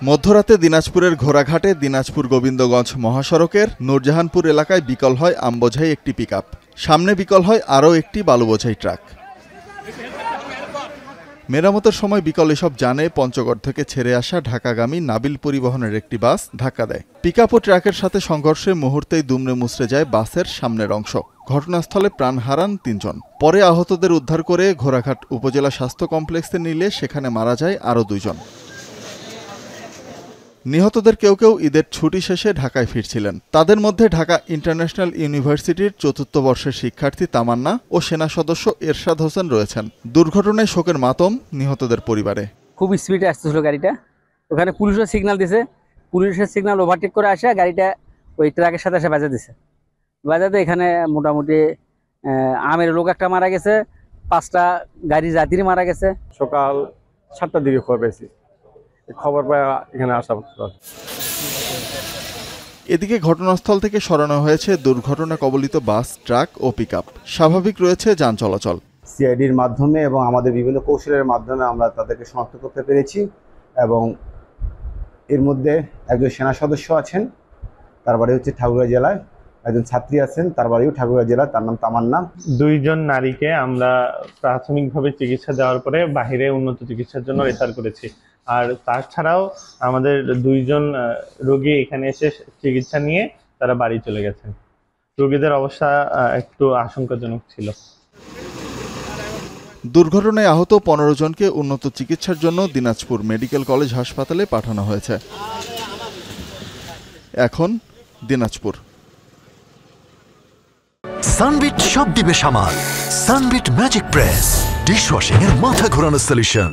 মধ্যরাতে দিনাজপুরের ঘোড়াঘাটে দিনাজপুর গোবিন্দগঞ্জ মহাসড়কের নূরজাহানপুর এলাকায় বিকল হয় আমবোঝাই একটি পিকআপ। সামনে বিকল হয় আরও একটি বালুবোঝাই ট্রাক। মেরামতের সময় বিকল এসব যানে পঞ্চগড় থেকে ছেড়ে আসা ঢাকাগামী নাবিল পরিবহনের একটি বাস ধাক্কা দেয়। পিকআপ ও ট্রাকের সাথে সংঘর্ষে মুহূর্তেই দুমড়ে মুচড়ে যায় বাসের সামনের অংশ। ঘটনাস্থলে প্রাণ হারান ৩ জন। পরে আহতদের উদ্ধার করে ঘোড়াঘাট উপজেলা স্বাস্থ্য কমপ্লেক্সে নিলে সেখানে মারা যায় আরও ২ জন। নিহতদের কেউ কেউ ঈদের ছুটি শেষে ঢাকায় ফিরছিলেন। তাদের মধ্যে ঢাকা ইন্টারন্যাশনাল ইউনিভার্সিটির ৪র্থ বর্ষের শিক্ষার্থী তামান্না ও সেনা সদস্য এরশাদ হোসেন রয়েছেন। দুর্ঘটনায় শোকের মাতম নিহতদের পরিবারে। খুব স্পিডে আসতেছিল গাড়িটা, ওখানে পুলিশের সিগন্যাল দিছে, পুলিশের সিগন্যাল ওভারটেক করে আসে গাড়িটা ওই ট্রাকের সাথে এসে বাজা দিছে। বাজাতে এখানে মোটামুটি আমের লোক একটা মারা গেছে, 5টা গাড়ি যাত্রী মারা গেছে। সকাল 7টার দিকে খবর পেয়েছি, খবর পায় এখানে আসা। এদিকে ঘটনাস্থল থেকে সরানো হয়েছে দুর্ঘটনা কবলিত বাস, ট্রাক ও পিকআপ। স্বাভাবিক রয়েছে যান চলাচল। সিআইডির মাধ্যমে এবং আমাদের বিভিন্ন কৌশলের মাধ্যমে আমরা তাদেরকে শনাক্ত করতে পেরেছি এবং এর মধ্যে একজন সেনা সদস্য আছেন, তার বাড়ি হচ্ছে ঠাকুরগাঁও জেলায়। একজন ছাত্রী আছেন, তার বাড়িও ঠাকুরগাঁও জেলা, তার নাম তামান্না। 2 জন নারীকে আমরা প্রাথমিকভাবে চিকিৎসা দেওয়ার পরে বাহিরে উন্নত চিকিৎসার জন্য রেফার করেছি। আর তাছাড়াও আমাদের 2 জন রোগী এখানে এসে চিকিৎসা নিয়ে তারা বাড়ি চলে গেছেন। রোগীদের অবস্থা একটু আশঙ্কাজনক ছিল। দুর্ঘটনায় আহত 15 জনকে উন্নত চিকিৎসার জন্য দিনাজপুর মেডিকেল কলেজ হাসপাতালে পাঠানো হয়েছে। এখন দিনাজপুর। সানবিট সব দিবে সামাল। সানবিট ম্যাজিক প্রেস ডিশওয়াশিং এর মাথা ঘোরানো সলিউশন।